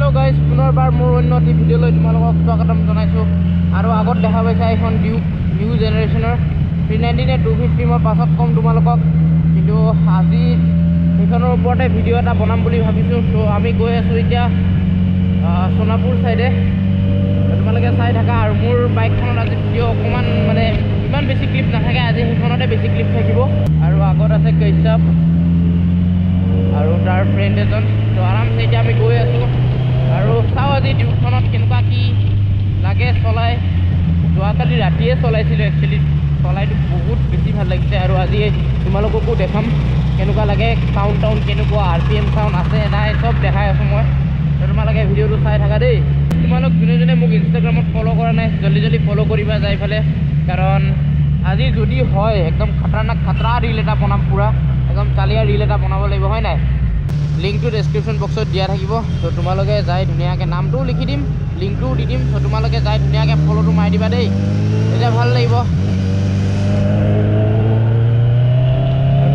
hello guys पुनर्बार मोर अन्य eighty भिडिओলৈ তোমালোকক স্বাগতম জনাইছো আৰু আগত দেখা পাইছা এখন ডিউক নিউ জেনাৰেশনৰ 390 নে 250 মই পাছত কম তোমালোকক কিন্তু আজি এখনৰ ওপৰতে ভিডিও এটা বনাম বুলি ভাবিছো তো আমি গৈ আছো এতিয়া সোনাপুৰ সাইডে তোমালোকে চাই থাকা আৰু মোৰ বাইকখনত আজি ভিডিও অকমান মানে ইমান বেছি ক্লিপ নাথাকে আজি হেখনতে বেছি ক্লিপ থাকিব আৰু আগত আছে কৈছাপ আৰু তাৰ ফ্ৰেন্ড এজন তো আৰামছে এতিয়া আমি গৈ আছো আৰু চাও আজি ডিউকখনত কেনেকুৱা কি লাগে চলাই যোৱাকালি ৰাতিয়ে চলাইছিলো একচুৱেলি চলাইটো বহুত বেছি ভাল লাগিছে আৰু আজি তোমালোককো দেখাম কেনেকুৱা লাগে সাউণ্ড টাউন কেনেকুৱা আৰপিএম সাউণ্ড আছে নাই সব দেখাই আছো মই তো তোমালোকে ভিডিওটো চাই থাকা দেই তোমালোক যোনে মোক ইনষ্টাগ্ৰামত ফলো কৰা নাই জলদি ফলো কৰিবা যাই ফালে কাৰণ আজি যদি হয় একদম খাতৰা ৰীল এটা বনাম পুৰা একদম চালিয়া ৰীল এটা বনাব লাগিব হয় নাই লিংকটো ডেছক্ৰিপশ্যন বক্সত দিয়া থাকিব তো তোমালোকে যাই ধুনীয়াকৈ নামটোও লিখি দিম লিংকটোও দি দিম তো তোমালোকে যাই ধুনীয়াকৈ ফলোটো মাৰি দিবা দেই তেতিয়া ভাল লাগিব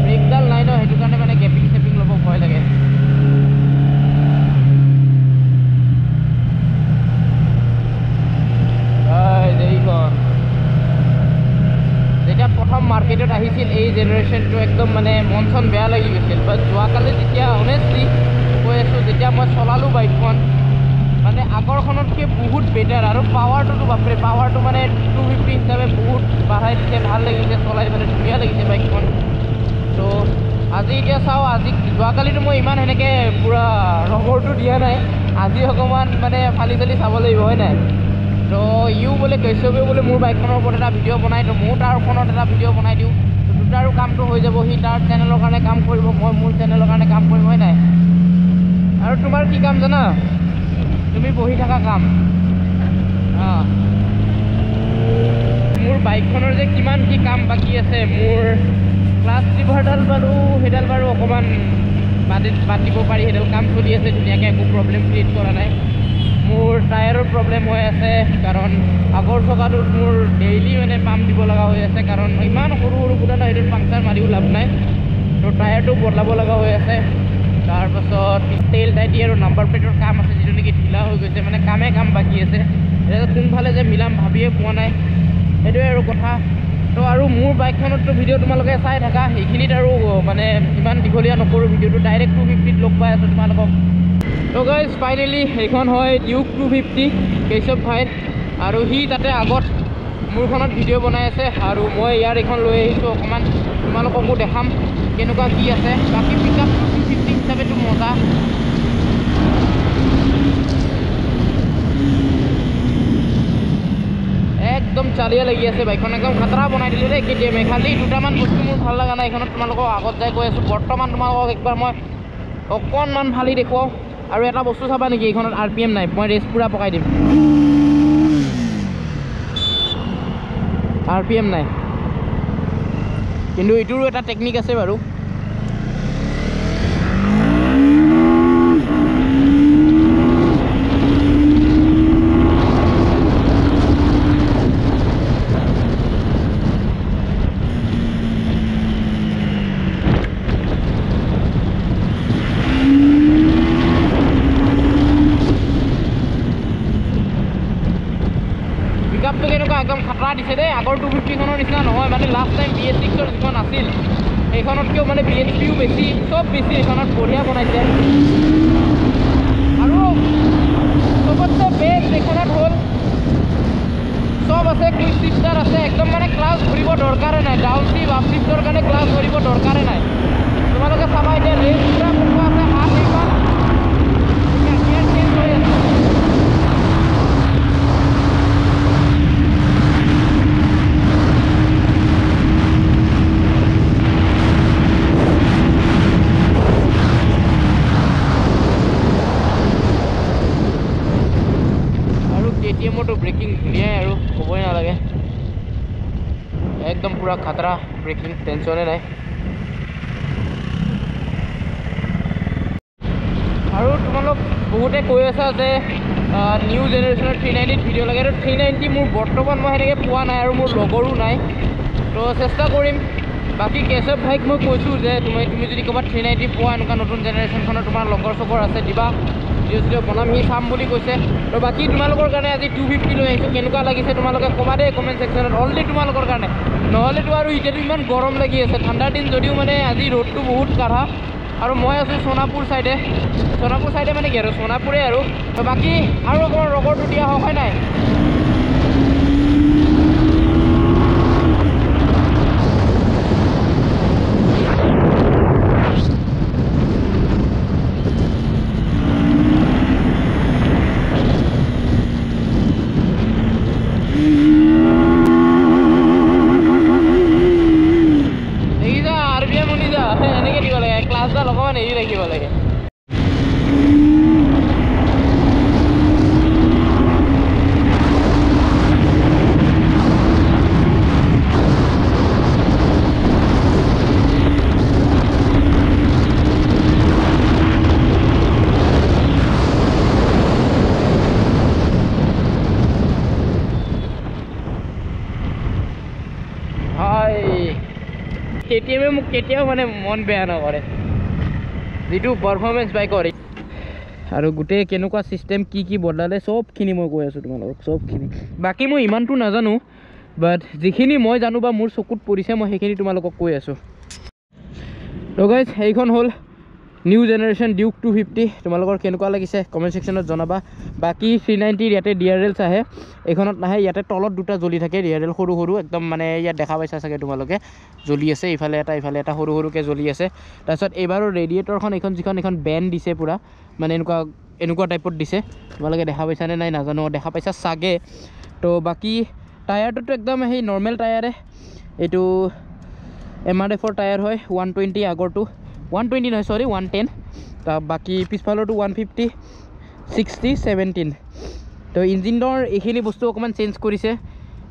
ব্ৰেকডাল নাই ন সেইটো কাৰণে মানে গেপিং চেপিং ল'ব ভয় লাগে যেতিয়া প্ৰথম মাৰ্কেটত আহিছিল এই জেনেৰেশ্যনটো একদম মানে মন চন বেয়া লাগি গৈছিল বাট যোৱাকালি যেতিয়া অনেষ্টলি কৈ আছোঁ যেতিয়া মই চলালোঁ বাইকখন মানে আগৰখনতকৈ বহুত বেটাৰ আৰু পাৱাৰটোতো বাপৰে পাৱাৰটো মানে 250 হিচাপে বহুত বাঢ়াই দিছে ভাল লাগিছে চলাই মানে ধুনীয়া লাগিছে বাইকখন তো আজি এতিয়া চাওঁ আজি যোৱাকালিতো মই ইমান সেনেকৈ পূৰা ৰবৰটো দিয়া নাই আজি অকণমান মানে ফালি চালি চাব লাগিব হয় নাই তো ইও বোলে কৈছবেও বোলে মোৰ বাইকখনৰ ওপৰত এটা ভিডিঅ' বনাই তো ময়ো তাৰ ফোনত এটা ভিডিঅ' বনাই দিওঁ তো দুটাৰো কামটো হৈ যাব সি তাৰ চেনেলৰ কাৰণে কাম কৰিব মই মোৰ চেনেলৰ কাৰণে কাম কৰিম হয় নাই আৰু তোমাৰ কি কাম জানা তুমি বহি থকা কাম মোৰ বাইকখনৰ যে কিমান কি কাম বাকী আছে মোৰ ক্লাছ লিভাৰডাল সেইডাল বাৰু অকণমান বাদ দিব পাৰি সেইডাল কাম চলি আছে ধুনীয়াকৈ একো প্ৰব্লেম ক্ৰিয়েট কৰা নাই মোৰ টায়াৰৰ প্ৰব্লেম হৈ আছে কাৰণ আগৰ চকাটোত মোৰ ডেইলি মানে পাম্প দিব লগা হৈ আছে কাৰণ ইমান সৰু ফুটা ন সেইটোত পাংচাৰ মাৰিও লাভ নাই তো টায়াৰটো বদলাব লগা হৈ আছে তাৰপাছত তেল টাইটি আৰু নাম্বাৰ প্লেটৰ কাম আছে যিটো নেকি ঢিলা হৈ গৈছে মানে কাম বাকী আছে এতিয়া কোনফালে যে মিলাম ভাবিয়ে পোৱা নাই সেইটোৱে আৰু কথা তো আৰু মোৰ বাইকখনততো ভিডিঅ' তোমালোকে চাই থাকা সেইখিনিত আৰু মানে ইমান দীঘলীয়া নকৰোঁ ভিডিঅ'টো ডাইৰেক্ট 250 লগ পাই আছোঁ তোমালোকক তো গাইজ ফাইনেলি এইখন হয় ডিউক 250 কৈছব ভাইৰ আৰু সি তাতে আগত মোৰখনত ভিডিঅ' বনাই আছে আৰু মই ইয়াৰ এইখন লৈ আহিছোঁ অকণমান তোমালোককো দেখাম কেনেকুৱা কি আছে বাকী পিক আপ 250 হিচাপেতো মজা একদম চালিয়া লাগি আছে বাইকখন একদম খাতৰা বনাই দিলোঁ দেই কেতিয়াবা খালি দুটামান বস্তু মোৰ ভাল লগা নাই এইখনত তোমালোকক আগত যাই কৈ আছোঁ বৰ্তমান তোমালোকক একবাৰ মই অকণমান ফালি দেখুৱাওঁ আৰু এটা বস্তু চাবা নেকি এইখনত আৰপিএম নাই মই ৰেচ পুৰা পকাই দিম আৰপিএম নাই কিন্তু এইটোৰো এটা টেকনিক আছে বাৰু পিকআপটো কেনেকুৱা একদম খাতৰা দিছে দেই আগৰ 250খনৰ নিচিনা নহয় মানে লাষ্ট টাইম BS6ৰ যিখন আছিল সেইখনতকৈও মানে BHPও বেছি চব বেছি এইখনত বঢ়িয়া বনাইছে আৰু চবতছে বেষ্ট এইখনত হ'ল চব আছে কুইক চিষ্টাৰ আছে একদম মানে ক্লাছ ধৰিব দৰকাৰে নাই ডাউন চিপ আপ চিফ্টৰ কাৰণে ক্লাছ ধৰিব দৰকাৰে নাই তোমালোকে চাবা এতিয়া ৰেঞ্জ পুৰা কোনটো আছে হাত এইখন গিয়াৰ চেঞ্জ হৈ আছে KTMৰটো ব্ৰেকিং ধুনীয়াই আৰু ক'বই নালাগে একদম পুৰা খাতৰা ব্ৰেকিং টেনশ্যনে নাই আৰু তোমালোক বহুতে কৈ আছা যে নিউ জেনেৰেশ্যনৰ 390 ভিডিঅ' লাগে আৰু 390 মোৰ বৰ্তমান মই সেনেকৈ পোৱা নাই আৰু মোৰ লগৰো নাই তো চেষ্টা কৰিম বাকি কেশৱ ভাইক মই কৈছোঁ যে তুমি যদি ক'ৰবাত 390 পোৱা এনেকুৱা নতুন জেনেৰেশ্যনখনৰ তোমাৰ লগৰ চগৰ আছে দিবা ভিডিঅ' বনাম সি চাম বুলি কৈছে তো বাকী তোমালোকৰ কাৰণে আজি 250 লৈ আহিছোঁ কেনেকুৱা লাগিছে তোমালোকে ক'বা দেই কমেণ্ট ছেকশ্যনত অনলি তোমালোকৰ কাৰণে নহ'লেতো আৰু এতিয়াতো ইমান গৰম লাগি আছে ঠাণ্ডাৰ দিন যদিও মানে আজি ৰ'দটো বহুত কাঢ়া আৰু মই আছোঁ সোণাপুৰ চাইডে মানে কি আৰু সোণাপুৰে আৰু তো বাকী আৰু অকণমান ৰগৰটো দিয়া হওক হয় নাই অকণমান এৰি ৰাখিব লাগে হয় KTM মোক কেতিয়াও মানে মন বেয়া নকৰে যেটো পাৰফৰমেন্স বাইকৰ আৰু গোটেই কেনেকুৱা সিস্টেম কি বদলালে সবখিনি মই কৈ আছো তোমালোকক সবখিনি বাকি মই ইমানটো নাজানো বাট যিখিনি মই জানো বা মোৰ চকুত পৰিছে মই সেইখিনি তোমালোকক কৈ আছো তো গাইজ এইখন হল নিউ জেনারেশন ডিউক 250 তোমালোকৰ কেনেকুৱা লাগিছে কমেন্ট সেকশনত জনাবা বাকি 390 ইয়াতে ডিআৰএলছ আহে এইখনত নাহে ইয়াতে তলত দুটা জ্বলি থাকে ডিআৰএল সৰু সৰু একদম মানে ইয়াত দেখা পাইছা চাগে তোমালোকে জ্বলি আছে ইফালে এটা সৰু সৰুকে জ্বলি আছে তাৰপিছত এবাৰৰ ৰেডিয়েটৰখন এখন বেন দিছে পুৰা মানে এনেকুৱা টাইপত দিছে তোমালোকে দেখা পাইছা নে নাই নাজানো দেখা পাইছা চাগে তো বাকি টায়াৰটো একদম সেই নৰ্মেল টায়াৰে এইটো MRF টায়াৰ হয় 120 আগৰটো 120 নহয় সৰি 110 তা বাকি পিছফালৰটো 150 60 17 তো ইঞ্জিনৰ এইখিনি বস্তু অকমান চেঞ্জ কৰিছে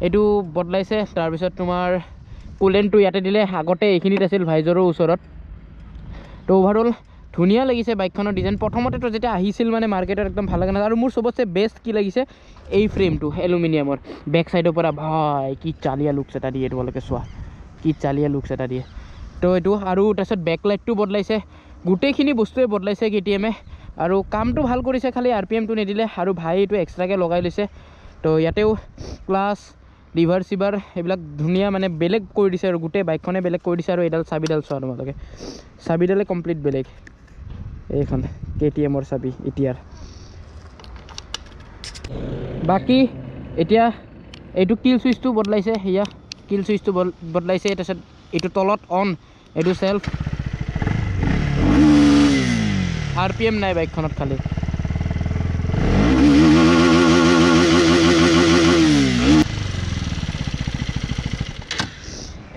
এটো বদলাইছে তাৰ পিছত তোমাৰ কুলেন্টটো ইয়াতে দিলে আগতে এইখিনিত আছিল ভাইজৰৰ ওচৰত তো ওভাৰঅল ধুনিয়া লাগিছে বাইকখনৰ ডিজাইন প্ৰথমতে তো যেটা আহিছিল মানে মাৰ্কেটত একদম ভাল লাগা আৰু মোৰ সবতছে বেষ্ট কি লাগিছে এই ফ্ৰেমটো এলুমিনিয়ামৰ বেক সাইডৰ পৰা ভাই কি চালিয়া লুকছ এটা দিয়ে তোমালোকে চোৱা কি চালিয়া লুকছ এটা দিয়ে তো এটো আৰু তাৰছত বেকলাইটটো বদলাইছে গুটেখিনি বস্তুৱে বদলাইছে KTM আৰু কামটো ভাল কৰিছে খালি RPM টো নেদিলে আৰু ভাই এটো এক্সট্ৰাকে লগাই লৈছে তো ইয়াতেও ক্লাছ লিভাৰ সিভাৰ এইবিলাক ধুনিয়া মানে বেলেগ কৰি দিছে আৰু গুটে বাইকখনে বেলেগ কৰি দিছে আৰু এডাল চাবিডাল চোৱা তোমালোকে চাবিডালে কমপ্লিট বেলেগ এইখন KTM ৰ চাবি ইতিয়াৰ বাকি এতিয়া এইটো কিল সুইচটো বদলাইছে হিয়া কিল সুইচটো বদলাইছে তাৰছত এইটো তলত অন এইটো সেলফ RPM নাই বাইকখনত খালি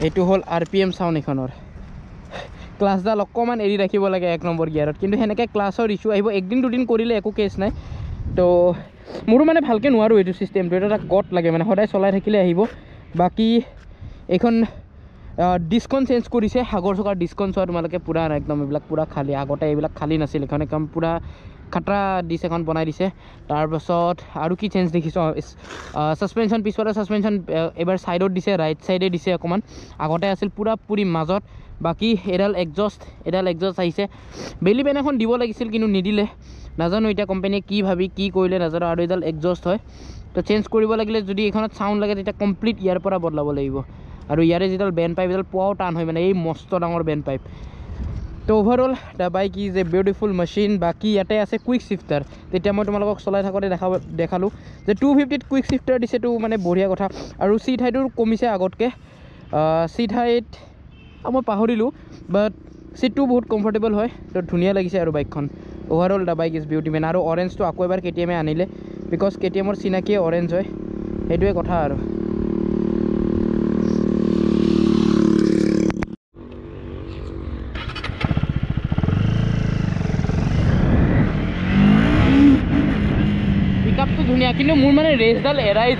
এইটো হল RPM সাউন্ড এখনৰ ক্লাছডাল অকমান এৰি ৰাখিব লাগে এক নম্বৰ গিয়াৰত কিন্তু হেনেকে ক্লাছৰ ইস্যু আহিব একদিন দুদিন কৰিলে একো কেছ নাই তো মোৰো মানে ভালকে নোৱাৰো এইটো সিস্টেমটো এটা গট লাগে মানে সদায় চলাই থাকিলে আহিব বাকি এখন ডিসকন চেঞ্জ কৰিছে হাগৰ চকাৰ ডিসকন চোৱা তোমালোকে পুৰা একদম এইবিলাক পুৰা খালি আগতে এইবিলাক খালি নাছিল এখন একদম পুৰা খাটৰা ডিস এখন বনাই দিছে তাৰ পাছত আৰু কি চেঞ্জ দেখিছো সাসপেনশন পিছফালৰ সাসপেনশন এবাৰ সাইডত দিছে ৰাইট সাইডে দিছে অকমান আগতে আছিল পুৰা পুৰি মাজত বাকি এডাল এক্সজস্ট আহিছে বেলি বেন এখন দিব লাগিছিল কিন্তু নিদিলে নাজানো এটা কোম্পানীয়ে কি ভাবি কি কৰিলে নাজানো আৰু এডাল এক্সজস্ট হয় তো চেঞ্জ কৰিব লাগিলে যদি এখনত সাউন্ড লাগে তেতিয়া কমপ্লিট ইয়াৰ পৰা বদলাব লাগিব আৰু ইয়াৰে যেডাল বেন পাইপ এডাল পোৱাও টান হয় মানে এই মস্ত ডাঙৰ বেন পাইপ তো overall the bike is a beautiful machine বাকি ইয়াতে আছে কুইক শিফটাৰ তেতিয়া মই তোমালোকক চলাই থাকোতে দেখালো যে 250 ত কুইক শিফটাৰ দিছে তো মানে বঢ়িয়া কথা আৰু সিট হাইটো কমিছে আগতকে সিট হাইট মই পাহৰিলো বাট সিটটো বহুত কমফৰ্টেবল হয় তো ধুনিয়া লাগিছে আৰু বাইকখন overall the bike is beauty man আৰু অৰেঞ্জটো আকৌ এবাৰ KTM আনিলে বিকজ KTM ৰ চিনাকি অৰেঞ্জ হয় সেইটোৱে কথা আৰু পিকআপটো ধুনিয়া কিন্তু মোৰ মানে ৰেজডাল এৰাই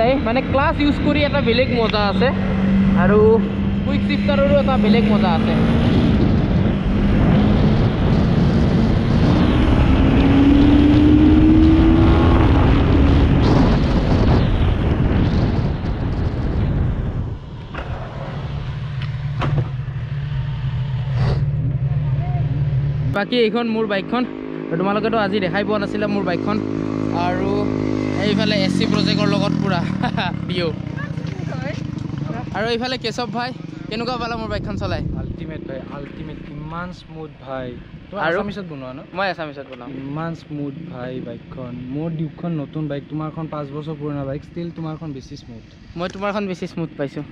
যায় মানে ক্লাছ ইউজ কৰি এটা বেলেগ মজা আছে আৰু কুইক শিফটাৰৰো এটা বেলেগ মজা আছে বাকি এইখন মোৰ বাইকখন তো তোমালোকেতো আজি দেখাই পোৱা নাছিলে মোৰ বাইকখন আৰু এইফালে SC প্ৰজেক্টৰ লগত পুৰা ভিডিঅ' আৰু এইফালে কেশৱ ভাই কেনেকুৱা পালা মোৰ বাইকখন চলাই আল্টিমেট ভাই আল্টিমেট ইমান স্মুথ ভাই আৰু আসামিছত বনোৱা ন মই এছামিছত বনাওঁ ইমান স্মুথ ভাই বাইকখন মোৰ ডিউকখন নতুন বাইক তোমাৰখন 5 বছৰ পুৰণা বাইক ষ্টিল তোমাৰখন বেছি স্মুথ মই তোমাৰখন বেছি স্মুথ পাইছোঁ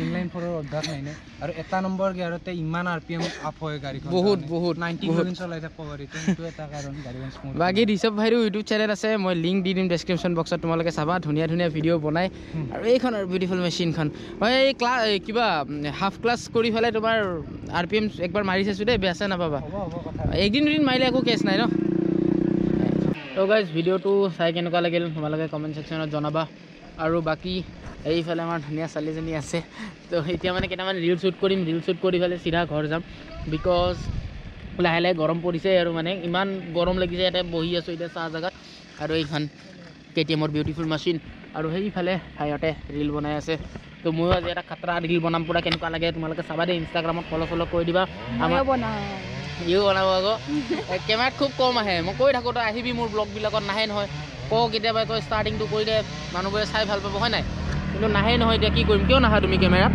ইনলাইন ফৰৰ অভ্যাস নাই নে আৰু এটা নম্বৰ গিয়াৰতে ইমান RPM আপ হয় গাড়ীখন বহুত 90 কিলোমিটাৰ চলাই থাকিব পাৰি কিন্তু এটা কাৰণ গাড়ীখন স্মুথ বাকী ঋষভ ভাইৰো ইউটিউব চেনেল আছে মই লিংক দি দিম ডেছক্ৰিপশ্যন বক্সত তোমালোকে চাবা ধুনীয়া ধুনীয়া ভিডিঅ' বনাই আৰু এইখন আৰু বিউটিফুল মেচিনখন মই এই কিবা হাফ ক্লাছ কৰি পেলাই তোমাৰ RPM একবাৰ মাৰি চাইছোঁ দেই বেয়া চেয়া নাপাবা একদিন দুদিন মাৰিলে একো কেছ নাই ন তো গাইজ ভিডিঅ'টো চাই কেনেকুৱা লাগিল তোমালোকে কমেণ্ট ছেকশ্যনত জনাবা আৰু বাকী এইফালে আমাৰ ধুনীয়া ছোৱালীজনী আছে তো এতিয়া মানে কেইটামান ৰিল শ্বুট কৰিম ৰিল শ্বুট কৰি পেলাই চিধা ঘৰ যাম বিকজ লাহে লাহে গৰম পৰিছে আৰু মানে ইমান গৰম লাগিছে ইয়াতে বহি আছোঁ এতিয়া চাহ জেগাত আৰু এইখন KTMৰ বিউটিফুল মেচিন আৰু সেইফালে ভাইহঁতে ৰিল বনাই আছে তো ময়ো আজি এটা খাতৰা ৰিল বনাম পুৰা কেনেকুৱা লাগে তোমালোকে চাবা দেই ইনষ্টাগ্ৰামত ফ'ল' কৰি দিবা আমাৰ ইও বনাব আকৌ কেমেৰাত খুব কম আহে মই কৈ থাকোঁ তই আহিবি মোৰ ব্লগবিলাকত নাহে নহয় কওঁ কেতিয়াবা তই ষ্টাৰ্টিংটো কৰিলে মানুহবোৰে চাই ভাল পাব হয় নাই কিন্তু নাহে নহয় এতিয়া কি কৰিম কিয় নাহা তুমি কেমেৰাত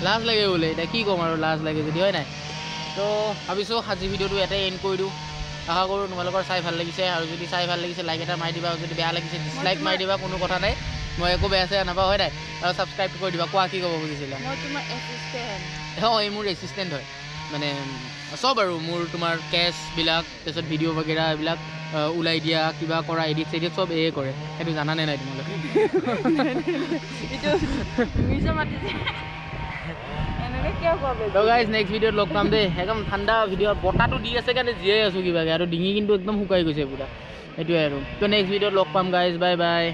লাজ লাগে বোলে এতিয়া কি ক'ম আৰু লাজ লাগে যদি হয় নাই তো ভাবিছোঁ আজি ভিডিঅ'টো ইয়াতে এণ্ড কৰি দিওঁ আশা কৰোঁ তোমালোকৰ চাই ভাল লাগিছে আৰু যদি চাই ভাল লাগিছে লাইক এটা মাৰি দিবা যদি বেয়া লাগিছে ডিছলাইক মাৰি দিবা কোনো কথা নাই মই একো বেয়া চেয়া নাপাওঁ হয় নাই আৰু ছাবস্ক্ৰাইব কৰি দিবা কোৱা কি ক'ব খুজিছিলা এই মোৰ এছিষ্টেণ্ট হয় মানে চব আৰু মোৰ তোমাৰ কেছবিলাক তাৰপিছত ভিডিঅ' বাগেৰা এইবিলাক ওলাই দিয়া কিবা কৰা এডিট চেডিট চব এয়ে কৰে সেইটো জানানে নাই তোমালোকে তো গাইজ নেক্সট ভিডিঅ'ত লগ পাম দেই একদম ঠাণ্ডা ভিডিঅ' বতাহটো দি আছে কাৰণে জীয়াই আছোঁ কিবাকৈ আৰু ডিঙি কিন্তু একদম শুকাই গৈছে পুৰা সেইটোৱে আৰু তো নেক্সট ভিডিঅ'ত লগ পাম গাইজ বাই বাই